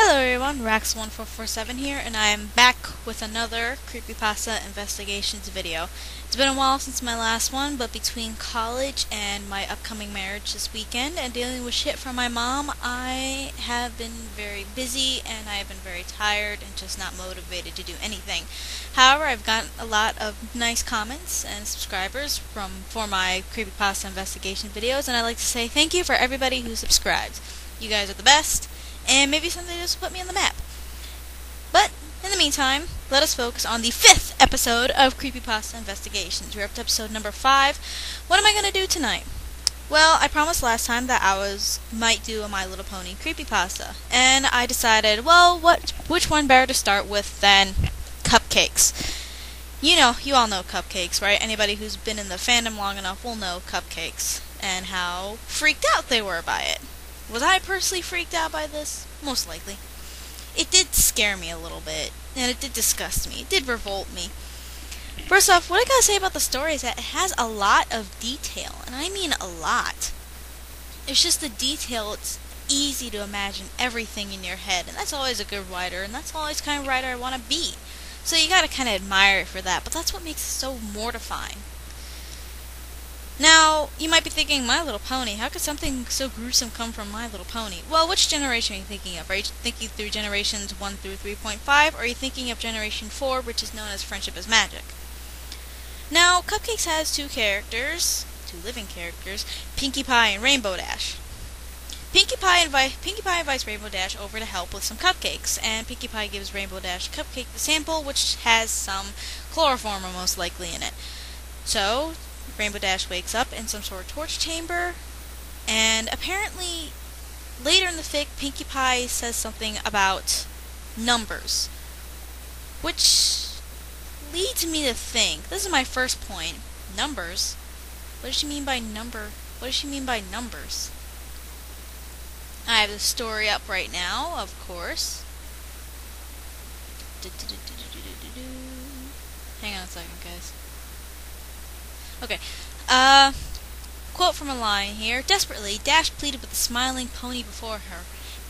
Hello everyone, Raxel1447 here, and I am back with another Creepypasta investigations video. It's been a while since my last one, but between college and my upcoming marriage this weekend and dealing with shit from my mom, I have been very busy and I have been very tired and just not motivated to do anything. However, I've gotten a lot of nice comments and subscribers for my Creepypasta investigation videos, and I'd like to say thank you for everybody who subscribed. You guys are the best. And maybe someday just put me on the map. But, in the meantime, let us focus on the 5th episode of Creepypasta Investigations. We're up to episode number 5. What am I going to do tonight? Well, I promised last time that I might do a My Little Pony Creepypasta. And I decided, well, which one better to start with than Cupcakes? You all know Cupcakes, right? Anybody who's been in the fandom long enough will know Cupcakes and how freaked out they were by it. Was I personally freaked out by this? Most likely. It did scare me a little bit, and it did disgust me. It did revolt me. First off, what I gotta say about the story is that it has a lot of detail, and I mean a lot. It's just the detail, it's easy to imagine everything in your head, and that's always a good writer, and that's always the kind of writer I want to be. So you gotta kind of admire it for that, but that's what makes it so mortifying. Now, you might be thinking, My Little Pony, how could something so gruesome come from My Little Pony? Well, which generation are you thinking of? Are you thinking through generations 1 through 3.5, or are you thinking of generation 4, which is known as Friendship is Magic? Now, Cupcakes has two living characters, Pinkie Pie and Rainbow Dash. Pinkie Pie invites Rainbow Dash over to help with some cupcakes, and Pinkie Pie gives Rainbow Dash a cupcake to sample, which has some chloroform most likely in it. So, Rainbow Dash wakes up in some sort of torture chamber, and apparently later in the fic, Pinkie Pie says something about numbers, which leads me to think, this is my first point, numbers? What does she mean by number? What does she mean by numbers? I have the story up right now, of course. Hang on a second, guys. Okay, quote from a line here. Desperately, Dash pleaded with the smiling pony before her.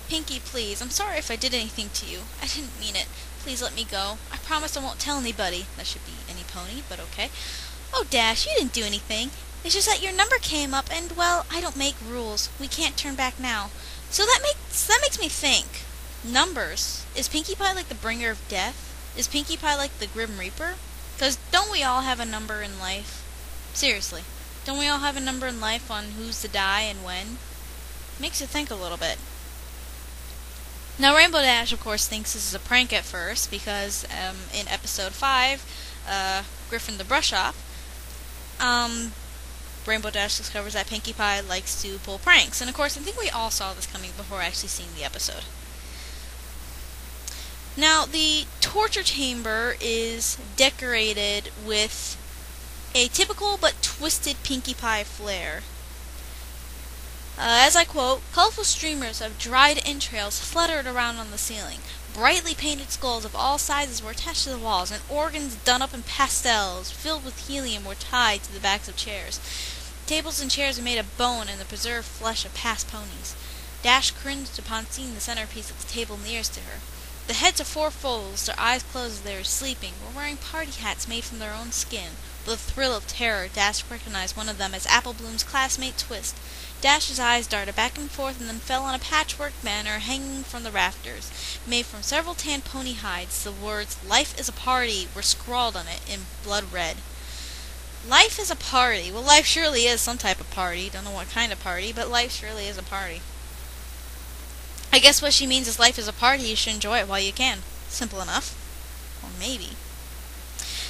Pinkie, please, I'm sorry if I did anything to you. I didn't mean it. Please let me go. I promise I won't tell anybody. That should be any pony, but okay. Oh, Dash, you didn't do anything. It's just that your number came up, and, well, I don't make rules. We can't turn back now. So that makes me think. Numbers. Is Pinkie Pie like the bringer of death? Is Pinkie Pie like the Grim Reaper? Because don't we all have a number in life? Seriously, don't we all have a number in life on who's to die and when? Makes you think a little bit. Now, Rainbow Dash, of course, thinks this is a prank at first, because in episode 5, Griffin the Brush Off, Rainbow Dash discovers that Pinkie Pie likes to pull pranks. And of course, I think we all saw this coming before actually seeing the episode. Now, the torture chamber is decorated with a typical but twisted Pinkie Pie flair. As I quote, colorful streamers of dried entrails fluttered around on the ceiling. Brightly painted skulls of all sizes were attached to the walls, and organs done up in pastels filled with helium were tied to the backs of chairs. Tables and chairs were made of bone and the preserved flesh of past ponies. Dash cringed upon seeing the centerpiece of the table nearest to her. The heads of 4 foals, their eyes closed as they were sleeping, were wearing party hats made from their own skin. With a thrill of terror, Dash recognized one of them as Apple Bloom's classmate Twist. Dash's eyes darted back and forth and then fell on a patchwork banner hanging from the rafters. Made from several tanned pony hides, the words, "Life is a party," were scrawled on it in blood red. Life is a party. Well, life surely is some type of party. Don't know what kind of party, but life surely is a party. I guess what she means is life is a party, you should enjoy it while you can. Simple enough. Or maybe.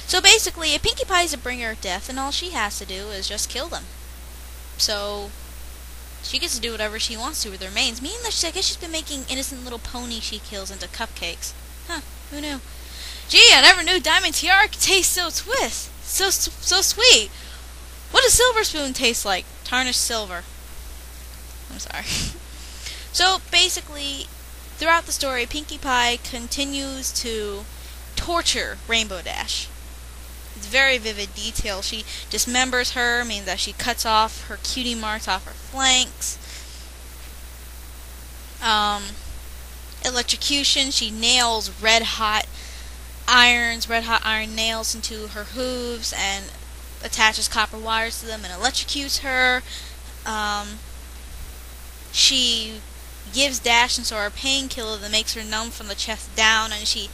So basically, a Pinkie Pie is a bringer of death, and all she has to do is just kill them. So she gets to do whatever she wants to with her remains. Meaningless, I guess she's been making innocent little ponies she kills into cupcakes. Huh, who knew? Gee, I never knew Diamond Tiara could taste so so sweet. What does Silver Spoon taste like? Tarnished silver. I'm sorry. So basically, throughout the story, Pinkie Pie continues to torture Rainbow Dash. It's very vivid detail. She dismembers her, meaning that she cuts off her cutie marks off her flanks. electrocution. She nails red hot iron nails into her hooves and attaches copper wires to them and electrocutes her. She gives Dash and Sora a painkiller that makes her numb from the chest down, and she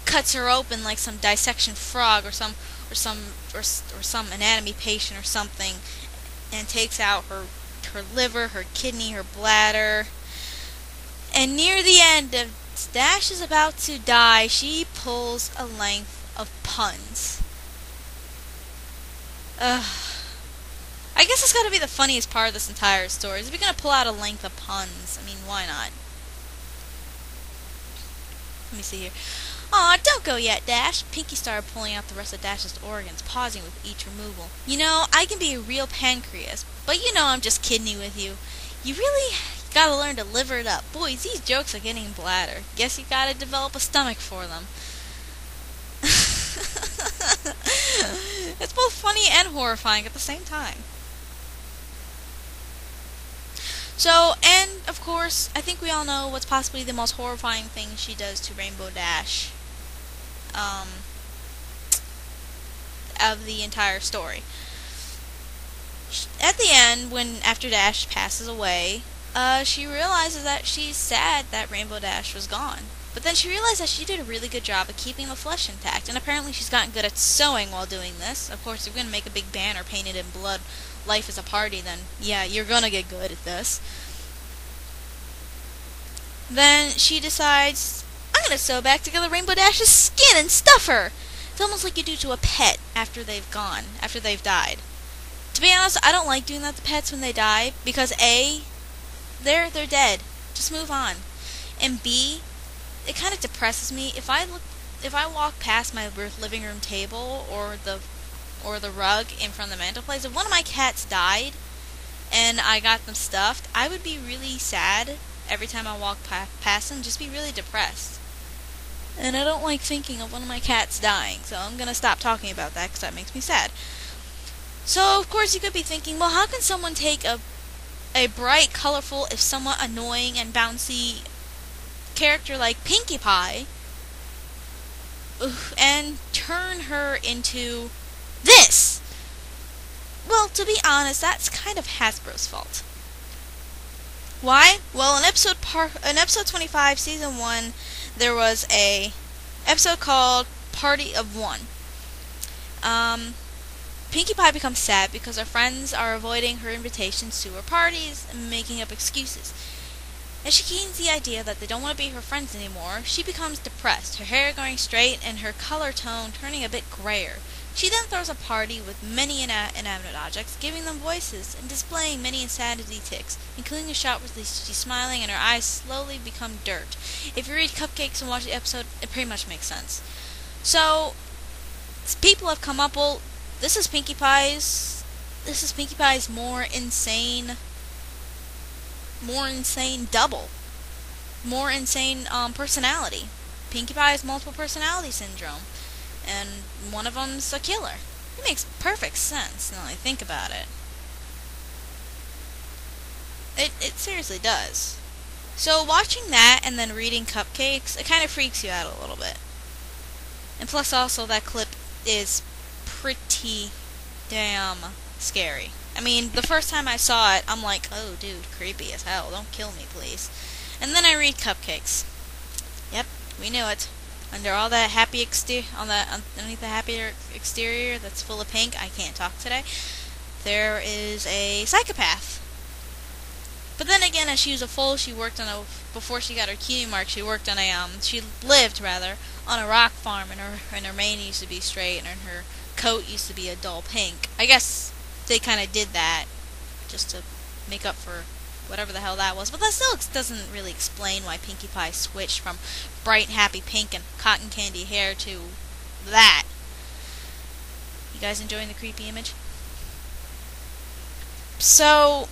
cuts her open like some dissection frog or some anatomy patient or something, and takes out her liver, her kidney, her bladder. And near the end of Dash is about to die, she pulls a length of puns. I guess it's got to be the funniest part of this entire story. Is we're going to pull out a length of puns. I mean, why not? Let me see here. Aw, don't go yet, Dash. Pinky started pulling out the rest of Dash's organs, pausing with each removal. You know, I can be a real pancreas, but you know I'm just kidding with you. You really gotta learn to liver it up. Boys, these jokes are getting bladder. Guess you gotta develop a stomach for them. It's both funny and horrifying at the same time. So, and of course, I think we all know what's possibly the most horrifying thing she does to Rainbow Dash of the entire story. At the end, after Dash passes away, she realizes that she's sad that Rainbow Dash was gone. But then she realized that she did a really good job of keeping the flesh intact, and apparently she's gotten good at sewing while doing this. Of course, if you're going to make a big banner painted in blood, life is a party, then yeah, you're going to get good at this. Then she decides, I'm going to sew back together Rainbow Dash's skin and stuff her. It's almost like you do to a pet after they've died. To be honest, I don't like doing that to pets when they die, because A, they're dead. Just move on. And B, it kind of depresses me if I walk past my living room table or the rug in front of the mantelpiece. If one of my cats died and I got them stuffed, I would be really sad every time I walk past them, just be really depressed. And I don't like thinking of one of my cats dying, so I'm gonna stop talking about that because that makes me sad. So of course you could be thinking, well, how can someone take a bright, colorful, if somewhat annoying and bouncy character like Pinkie Pie and turn her into this? Well, to be honest, that's kind of Hasbro's fault. Why? Well, in episode 25, season 1, there was a episode called Party of One. Pinkie Pie becomes sad because her friends are avoiding her invitations to her parties and making up excuses. As she gains the idea that they don't want to be her friends anymore, she becomes depressed, her hair going straight and her color tone turning a bit grayer. She then throws a party with many inanimate objects, giving them voices and displaying many insanity tics, including a shot where she's smiling and her eyes slowly become dirt. If you read Cupcakes and watch the episode, it pretty much makes sense. So, people have come up, well, this is Pinkie Pie's more insane double. More insane personality. Pinkie Pie has multiple personality syndrome. And one of them's a killer. It makes perfect sense now I think about it. It seriously does. So watching that and then reading Cupcakes, it kind of freaks you out a little bit. And plus also that clip is pretty damn scary. I mean, the first time I saw it, I'm like, oh dude, creepy as hell, don't kill me please. And then I read Cupcakes. Yep, we knew it. Under all that happy underneath the happier exterior that's full of pink, I can't talk today, there is a psychopath. But then again, as she was before she got her cutie mark, she lived on a rock farm, and her mane used to be straight, and her coat used to be a dull pink. I guess they kind of did that just to make up for whatever the hell that was, but that still doesn't really explain why Pinkie Pie switched from bright, happy pink and cotton candy hair to that. You guys enjoying the creepy image? So,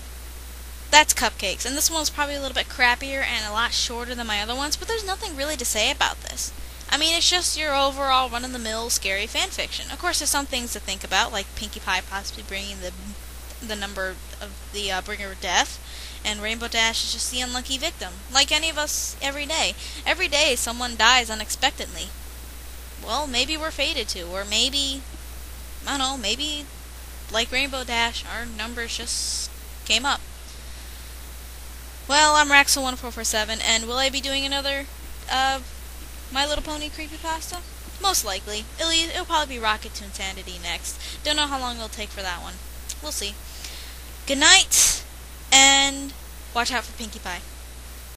that's Cupcakes, and this one's probably a little bit crappier and a lot shorter than my other ones, but there's nothing really to say about this. I mean, it's just your overall run-of-the-mill scary fanfiction. Of course, there's some things to think about, like Pinkie Pie possibly bringing the number of the bringer of death, and Rainbow Dash is just the unlucky victim, like any of us every day. Every day someone dies unexpectedly. Well, maybe we're fated to, or maybe, I don't know, maybe, like Rainbow Dash, our numbers just came up. Well, I'm Raxel1447, and will I be doing another, My Little Pony Creepypasta? Most likely. It'll probably be Rocket to Insanity next. Don't know how long it'll take for that one. We'll see. Good night, and watch out for Pinkie Pie.